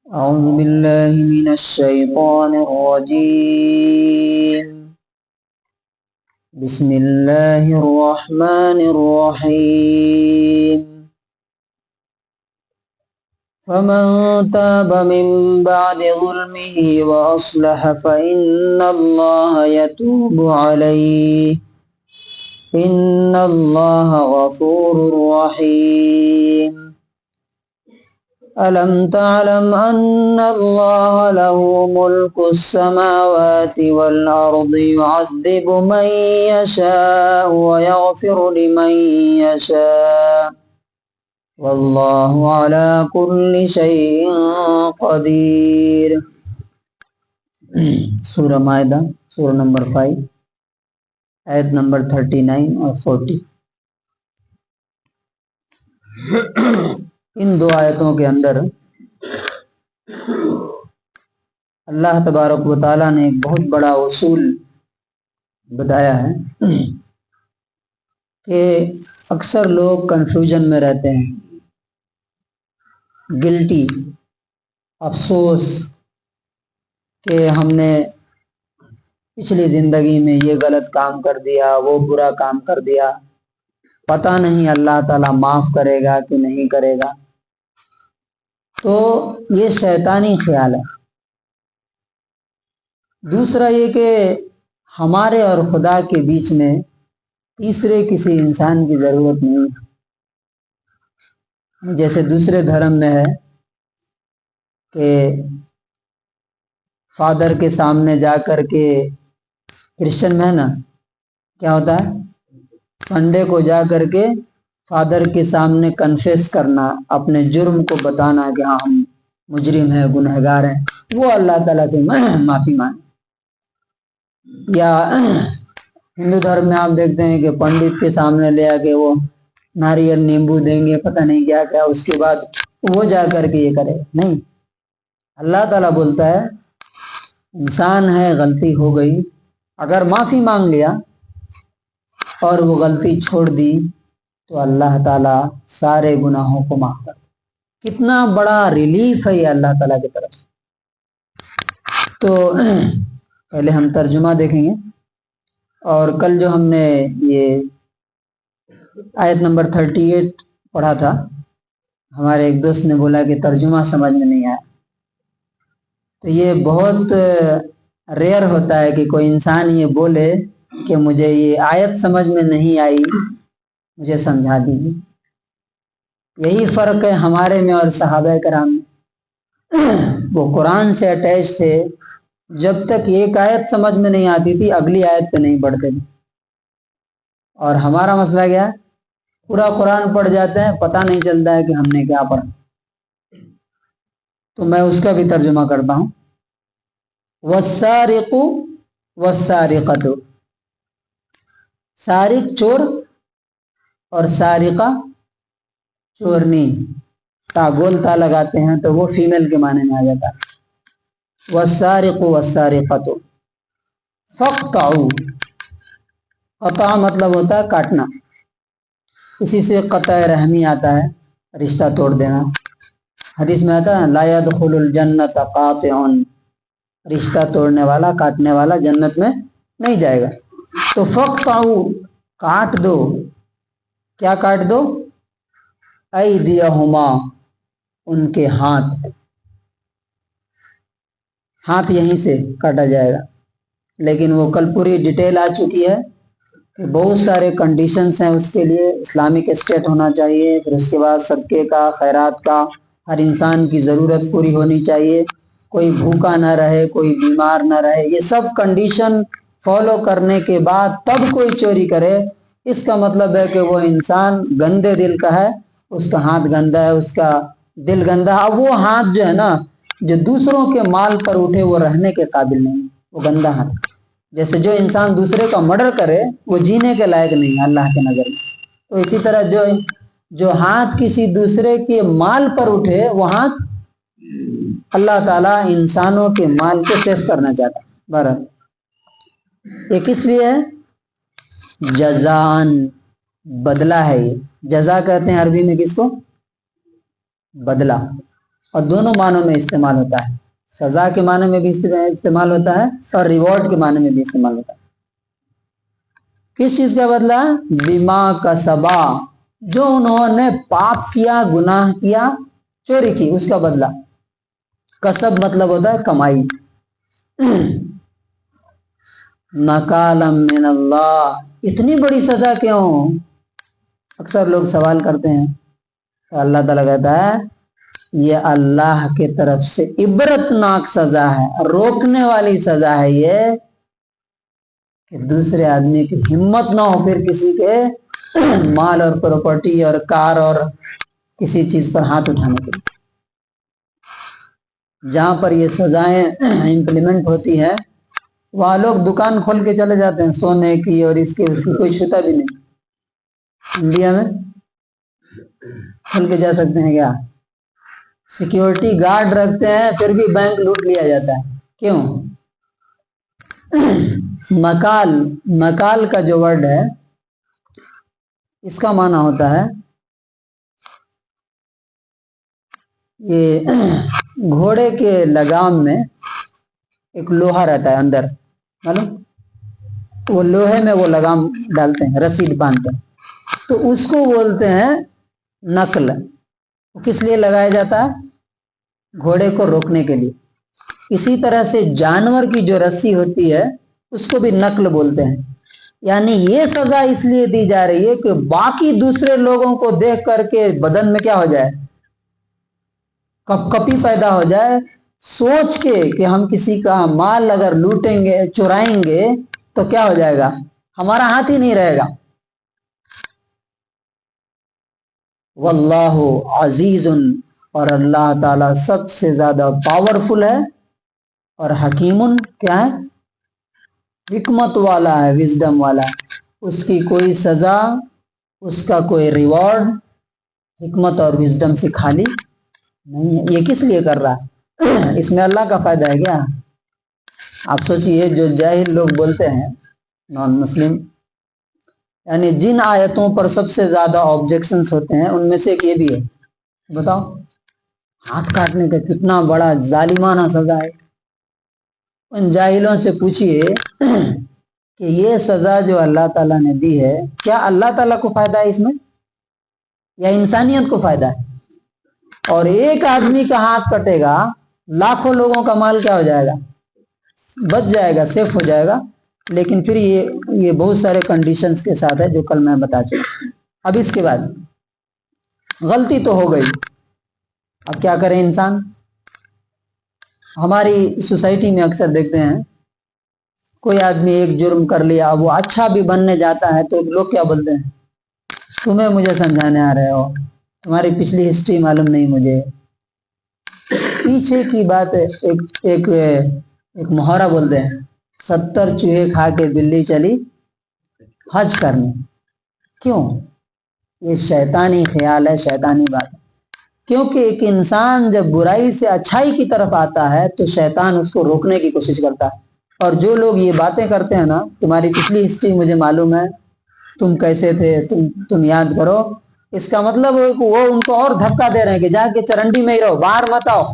أعوذ بالله من الشيطان الرجيم. بسم الله الرحمن الرحيم. فمن تاب من بعد ظلمه وأصلح فإن الله يتوب عليه إن الله غفور رحيم. ألم تعلم أن الله له ملك السماوات والأرض يعذب من يشاء ويغفر لمن يشاء والله على كل شيء قدير. سورہ مائدہ سورہ نمبر 5 آیت نمبر 39 اور 40. ان دو آیتوں کے اندر اللہ تبارک و تعالیٰ نے ایک بہت بڑا اصول بتایا ہے کہ اکثر لوگ کنفیوژن میں رہتے ہیں، گلٹی، افسوس کہ ہم نے پچھلی زندگی میں یہ غلط کام کر دیا، وہ برا کام کر دیا، پتہ نہیں اللہ تعالیٰ معاف کرے گا کہ نہیں کرے گا. تو یہ شیطانی خیال ہے. دوسرا یہ کہ ہمارے اور خدا کے بیچ میں تیسرے کسی انسان کی ضرورت نہیں ہے. جیسے دوسرے دھرم میں ہے کہ فادر کے سامنے جا کر کے، کرسچن میں ہے نا، کیا ہوتا ہے، سنڈے کو جا کر کے فادر کے سامنے کنفیس کرنا، اپنے جرم کو بتانا کہ ہاں ہم مجرم ہیں، گنہگار ہیں، وہ اللہ تعالیٰ سے معافی مانگ. یا ہندو دھرم میں آپ دیکھتے ہیں کہ پنڈت کے سامنے لے آ کے وہ ناریل نیمبو دیں گے، پتہ نہیں کیا کیا، اس کے بعد وہ جا کر کے یہ کرے. نہیں، اللہ تعالیٰ بولتا ہے انسان ہے، غلطی ہو گئی، اگر معافی مانگ لیا اور وہ غلطی چھوڑ دی تو اللہ تعالیٰ سارے گناہوں کو معاف کر. کتنا بڑا ریلیف ہے یہ اللہ تعالیٰ کی طرف. تو پہلے ہم ترجمہ دیکھیں گے، اور کل جو ہم نے یہ آیت نمبر 38 پڑھا تھا، ہمارے ایک دوست نے بولا کہ ترجمہ سمجھ میں نہیں آیا. تو یہ بہت ریئر ہوتا ہے کہ کوئی انسان یہ بولے کہ مجھے یہ آیت سمجھ میں نہیں آئی، مجھے سمجھا دیجیے. یہی فرق ہے ہمارے میں اور صحابہ کرام میں. وہ قرآن سے اٹیچ تھے، جب تک ایک آیت سمجھ میں نہیں آتی تھی اگلی آیت پہ نہیں پڑھتے تھے. اور ہمارا مسئلہ کیا ہے، پورا قرآن پڑھ جاتے ہیں، پتہ نہیں چلتا ہے کہ ہم نے کیا پڑھا. تو میں اس کا بھی ترجمہ کرتا ہوں. والسارق والسارقۃ، سارق چور اور سارقہ چورنی، تا گول تا لگاتے ہیں تو وہ فیمیل کے معنی میں آ جاتا ہے. والسارق والسارقۃ فاقطعوا، قطع مطلب ہوتا ہے کاٹنا، اسی سے قطع رحمی آتا ہے، رشتہ توڑ دینا. حدیث میں آتا ہے لا يدخل الجنت قاطع، رشتہ توڑنے والا، کاٹنے والا جنت میں نہیں جائے گا. تو فاقطعوا، کاٹ دو. کیا کاٹ دو؟ ایدیہما، ان کے ہاتھ. ہاتھ یہیں سے کاٹا جائے گا، لیکن وہ کل پوری ڈیٹیل آ چکی ہے کہ بہت سارے کنڈیشنز ہیں اس کے لیے. اسلامک اسٹیٹ ہونا چاہیے، پھر اس کے بعد صدقے کا، خیرات کا، ہر انسان کی ضرورت پوری ہونی چاہیے، کوئی بھوکا نہ رہے، کوئی بیمار نہ رہے. یہ سب کنڈیشن فالو کرنے کے بعد تب کوئی چوری کرے، اس کا مطلب ہے کہ وہ انسان گندے دل کا ہے، اس کا ہاتھ گندا ہے، اس کا دل گندا. اب وہ ہاتھ جو ہے نا، جو دوسروں کے مال پر اٹھے، وہ رہنے کے قابل نہیں، وہ گندا ہاتھ. جیسے جو انسان دوسرے کا مرڈر کرے وہ جینے کے لائق نہیں ہے اللہ کے نظر میں. تو اسی طرح جو ہاتھ کسی دوسرے کے مال پر اٹھے، وہ ہاتھ اللہ تعالیٰ انسانوں کے مال کو سیف کرنا چاہتا ہے. بہرحال یہ کس لیے ہے؟ جزان، بدلہ ہے. یہ جزا کہتے ہیں عربی میں کس کو؟ بدلہ. اور دونوں معنوں میں استعمال ہوتا ہے، سزا کے معنی میں بھی استعمال ہوتا ہے اور ریوارڈ کے معنی میں بھی استعمال ہوتا ہے۔ کس چیز کا بدلہ؟ بیما کا سبا، جو انہوں نے پاپ کیا، گناہ کیا، چوری کی، اس کا بدلہ۔ کسب مطلب ہوتا ہے کمائی۔ نکالم من اللہ، اتنی بڑی سزا کیوں؟ اکثر لوگ سوال کرتے ہیں تو اللہ تعالیٰ کہتا ہے یہ اللہ کی طرف سے عبرتناک سزا ہے، روکنے والی سزا ہے یہ، کہ دوسرے آدمی کی ہمت نہ ہو پھر کسی کے مال اور پراپرٹی اور کار اور کسی چیز پر ہاتھ اٹھانے کے لیے۔ جہاں پر یہ سزائیں امپلیمنٹ ہوتی ہے وہاں لوگ دکان کھول کے چلے جاتے ہیں سونے کی اور اس کی کوئی چھوتا بھی نہیں۔ انڈیا میں کھول کے جا سکتے ہیں کیا؟ سیکیورٹی گارڈ رکھتے ہیں پھر بھی بینک لوٹ لیا جاتا ہے، کیوں؟ نکال کا جو ورڈ ہے اس کا معنی ہوتا ہے یہ گھوڑے کے لگام میں ایک لوہا رہتا ہے اندر، معلوم؟ وہ لوہے میں وہ لگام ڈالتے ہیں، رسی باندھتے ہیں، تو اس کو بولتے ہیں نقل۔ وہ کس لیے لگایا جاتا ہے؟ گھوڑے کو روکنے کے لیے۔ اسی طرح سے جانور کی جو رسی ہوتی ہے اس کو بھی نقل بولتے ہیں۔ یعنی یہ سزا اس لیے دی جا رہی ہے کہ باقی دوسرے لوگوں کو دیکھ کر کے بدن میں کیا ہو جائے؟ کپ کپی پیدا ہو جائے، سوچ کے کہ ہم کسی کا مال اگر لوٹیں گے، چرائیں گے تو کیا ہو جائے گا؟ ہمارا ہاتھ ہی نہیں رہے گا۔ واللہ عزیز، اور اللہ تعالی سب سے زیادہ پاورفل ہے، اور حکیم کیا ہے؟ حکمت والا ہے، وزڈم والا ہے۔ اس کی کوئی سزا، اس کا کوئی ریوارڈ حکمت اور وزڈم سے خالی نہیں ہے۔ یہ کس لیے کر رہا ہے؟ اس میں اللہ کا فائدہ ہے کیا؟ آپ سوچئے جو جاہل لوگ بولتے ہیں نان مسلم، یعنی جن آیتوں پر سب سے زیادہ آبجیکشنز ہوتے ہیں ان میں سے ایک یہ بھی ہے، بتاؤ ہاتھ کاٹنے کا کتنا بڑا ظالمانہ سزا ہے۔ ان جاہلوں سے پوچھئے کہ یہ سزا جو اللہ تعالیٰ نے دی ہے کیا اللہ تعالیٰ کو فائدہ ہے اس میں یا انسانیت کو فائدہ ہے؟ اور ایک آدمی کا ہاتھ کٹے گا لاکھوں لوگوں کا مال کیا ہو جائے گا؟ بچ جائے گا، سیف ہو جائے گا۔ لیکن پھر یہ بہت سارے کنڈیشنز کے ساتھ ہے جو کل میں بتا چکا۔ اب اس کے بعد غلطی تو ہو گئی، اب کیا کریں انسان؟ ہماری سوسائٹی میں اکثر دیکھتے ہیں کوئی آدمی ایک جرم کر لیا، وہ اچھا بھی بننے جاتا ہے تو لوگ کیا بولتے ہیں؟ تمہیں مجھے سمجھانے آ رہے ہو، تمہاری پچھلی ہسٹری معلوم نہیں مجھے۔ پیچھے کی بات ایک محاورہ بولتے ہیں، 70 چوہے کھا کے بلی چلی حج کرنے۔ کیوں؟ یہ شیطانی خیال ہے، شیطانی بات ہے۔ کیونکہ ایک انسان جب برائی سے اچھائی کی طرف آتا ہے تو شیطان اس کو روکنے کی کوشش کرتا ہے۔ اور جو لوگ یہ باتیں کرتے ہیں نا، تمہاری پچھلی ہسٹری مجھے معلوم ہے، تم کیسے تھے، تم یاد کرو، اس کا مطلب وہ ان کو اور دھکا دے رہے ہیں کہ جا کے چرنڈی میں ہی رہو، باہر مت آؤ۔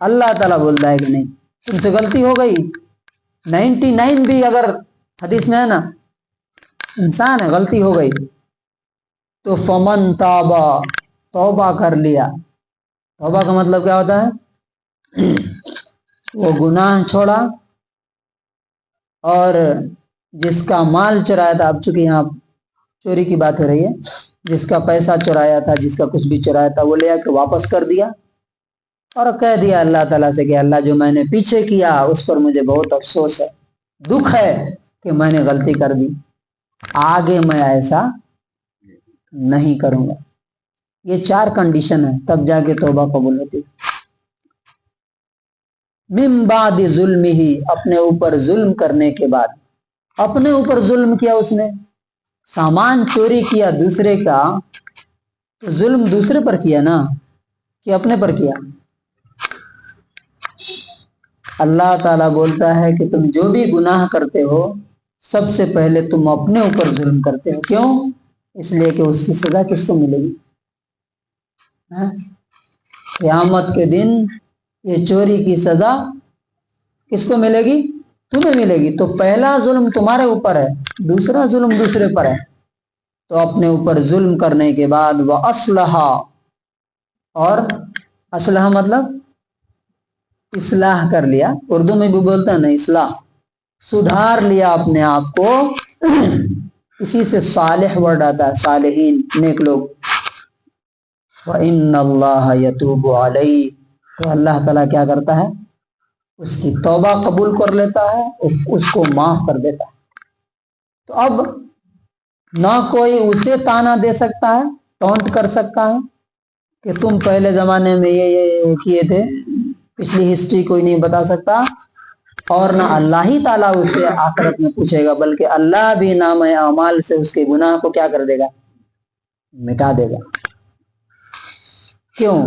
اللہ تعالیٰ بولتا ہے کہ نہیں، تم سے غلطی ہو گئی، 99 بھی اگر حدیث میں ہے نا، انسان ہے، غلطی ہو گئی تو فمن تابا، توبہ کر لیا۔ توبہ کا مطلب کیا ہوتا ہے؟ وہ گناہ چھوڑا اور جس کا مال چرایا تھا، اب چونکہ یہاں چوری کی بات ہو رہی ہے، جس کا پیسہ چرایا تھا، جس کا کچھ بھی چرایا تھا، وہ لے آ کے واپس کر دیا اور کہہ دیا اللہ تعالیٰ سے کہ اللہ جو میں نے پیچھے کیا اس پر مجھے بہت افسوس ہے، دکھ ہے کہ میں نے غلطی کر دی، آگے میں ایسا نہیں کروں گا۔ یہ 4 کنڈیشن ہے، تب جا کے توبہ قبول ہوتی۔ من بعد ظلم ہی، اپنے اوپر ظلم کرنے کے بعد۔ اپنے اوپر ظلم کیا اس نے، سامان چوری کیا دوسرے کا، تو ظلم دوسرے پر کیا نا کہ اپنے پر کیا؟ اللہ تعالیٰ بولتا ہے کہ تم جو بھی گناہ کرتے ہو سب سے پہلے تم اپنے اوپر ظلم کرتے ہو۔ کیوں؟ اس لیے کہ اس کی سزا کس کو ملے گی؟ قیامت کے دن یہ چوری کی سزا کس کو ملے گی؟ تمہیں ملے گی. تو پہلا ظلم تمہارے اوپر ہے، دوسرا ظلم دوسرے پر ہے. تو اپنے اوپر ظلم کرنے کے بعد وہ اصلحہ، اور اصلحہ مطلب اصلاح کر لیا، اردو میں بھی بولتا ہے نا اصلاح، سدھار لیا اپنے آپ کو. اسی سے صالح ورڈ آتا ہے، صالحین، نیک لوگ. وَإِنَّ اللَّهَ يَتُوبُ عَلَيْهِ، تو اللہ تعالیٰ کیا کرتا ہے؟ اس کی توبہ قبول کر لیتا ہے، اس کو معاف کر دیتا ہے. تو اب نہ کوئی اسے تانا دے سکتا ہے، ٹونٹ کر سکتا ہے کہ تم پہلے زمانے میں یہ کیے تھے، پچھلی ہسٹری کوئی نہیں بتا سکتا. اور نہ اللہ ہی تعالیٰ اسے آخرت میں پوچھے گا، بلکہ اللہ بھی نام اعمال سے اس کے گناہ کو کیا کر دے گا؟ مٹا دے گا. کیوں؟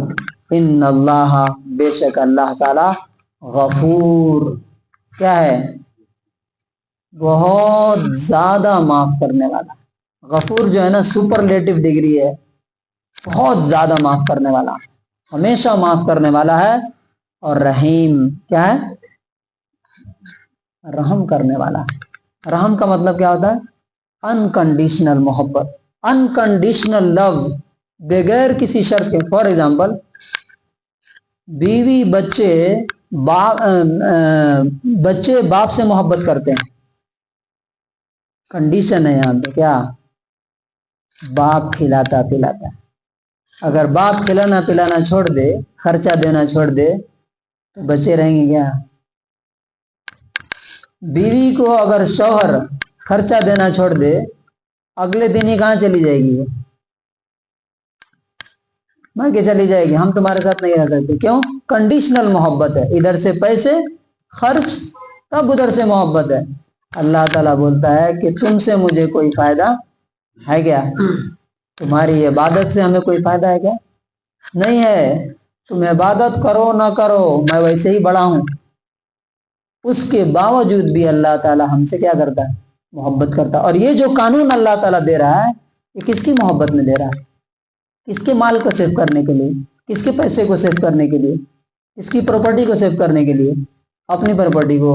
ان اللہ، بے شک اللہ تعالیٰ، غفور، کیا ہے؟ بہت زیادہ معاف کرنے والا. غفور جو ہے نا سپرلیٹو ڈگری ہے، بہت زیادہ معاف کرنے والا، ہمیشہ معاف کرنے والا ہے. اور رحیم، کیا ہے؟ رحم کرنے والا. رحم کا مطلب کیا ہوتا ہے؟ انکنڈیشنل محبت، انکنڈیشنل لو، بغیر کسی شرط کے. فار ایگزامپل، بیوی بچے باپ سے محبت کرتے ہیں، کنڈیشن ہے یہاں پہ کیا؟ باپ کھلاتا پلاتا. اگر باپ کھلانا پلانا چھوڑ دے، خرچہ دینا چھوڑ دے، تو بچے رہیں گے کیا؟ بیوی کو اگر شوہر خرچہ دینا چھوڑ دے، اگلے دن ہی کہاں چلی جائے گی؟ وہ میں کہ چلی جائے گی، ہم تمہارے ساتھ نہیں رہ سکتے. کیوں؟ کنڈیشنل محبت ہے، ادھر سے پیسے خرچ، تب ادھر سے محبت ہے. اللہ تعالیٰ بولتا ہے کہ تم سے مجھے کوئی فائدہ ہے کیا؟ تمہاری عبادت سے ہمیں کوئی فائدہ ہے کیا؟ نہیں ہے. تم عبادت کرو نہ کرو، میں ویسے ہی بڑا ہوں. اس کے باوجود بھی اللہ تعالیٰ ہم سے کیا کرتا ہے؟ محبت کرتا. اور یہ جو قانون اللہ تعالیٰ دے رہا ہے، یہ کس کی محبت میں دے رہا ہے؟ کس کے مال کو سیو کرنے کے لیے؟ کس کے پیسے کو سیو کرنے کے لیے؟ کس کی پراپرٹی کو سیو کرنے کے لیے؟ اپنی پراپرٹی کو،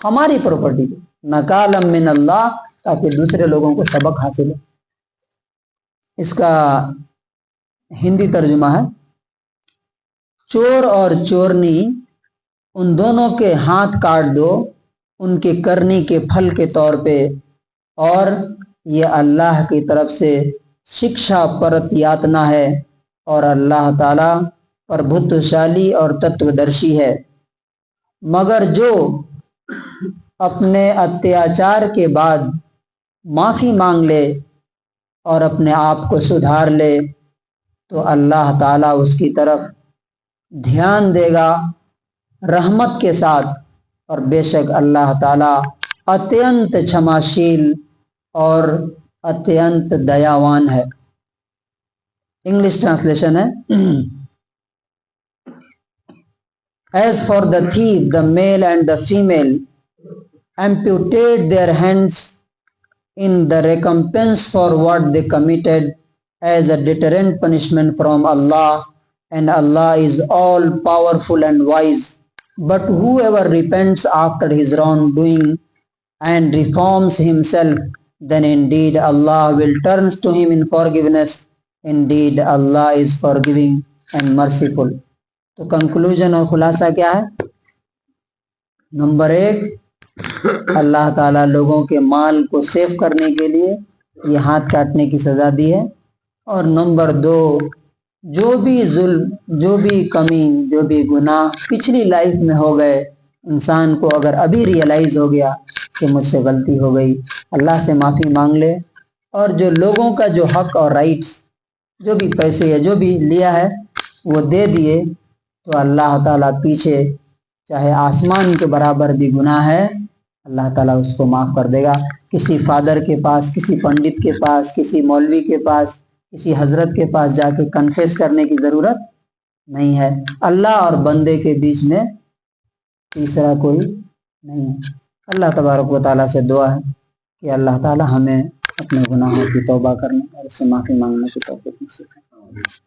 ہماری پراپرٹی کو. نکالا من اللہ، تاکہ دوسرے لوگوں کو سبق حاصل ہو. اس کا ہندی ترجمہ ہے، چور اور چورنی، ان دونوں کے ہاتھ کاٹ دو ان کے کرنی کے پھل کے طور پہ، اور یہ اللہ کی طرف سے شکشا پرت یاتنا ہے، اور اللہ تعالیٰ پربھتشالی اور تتودرشی ہے. مگر جو اپنے اتیاچار کے بعد معافی مانگ لے اور اپنے آپ کو سدھار لے، تو اللہ تعالیٰ اس کی طرف دھیان دے گا رحمت کے ساتھ. اور بے شک اللہ تعالیٰ اتینت چھماشیل اور اتینت دیاوان ہے. انگلش ٹرانسلیشن ہے، As for the thief, the male and the female amputate their hands in the recompense for what they committed as a deterrent punishment from Allah, and Allah is all powerful and wise. But whoever repents after his wrongdoing and reforms himself, then indeed Allah will turn to him in forgiveness. Indeed Allah is forgiving and merciful. تو conclusion اور خلاصہ کیا ہے؟ Number 1، اللہ تعالیٰ لوگوں کے مال کو save کرنے کے لیے یہ ہاتھ کاٹنے کی سزا دی ہے. اور نمبر 2، جو بھی ظلم، جو بھی کمی، جو بھی گناہ پچھلی لائف میں ہو گئے، انسان کو اگر ابھی ریئلائز ہو گیا کہ مجھ سے غلطی ہو گئی، اللہ سے معافی مانگ لے. اور جو لوگوں کا جو حق اور رائٹس، جو بھی پیسے یا جو بھی لیا ہے وہ دے دیے، تو اللہ تعالیٰ پیچھے چاہے آسمان کے برابر بھی گناہ ہے، اللہ تعالیٰ اس کو معاف کر دے گا. کسی فادر کے پاس، کسی پنڈت کے پاس، کسی مولوی کے پاس، کسی حضرت کے پاس جا کے کنفیس کرنے کی ضرورت نہیں ہے. اللہ اور بندے کے بیچ میں تیسرا کوئی نہیں ہے. اللہ تبارک و تعالیٰ سے دعا ہے کہ اللہ تعالیٰ ہمیں اپنے گناہوں کی توبہ کرنے اور اس سے معافی مانگنے کی توفیق نصیب کرے.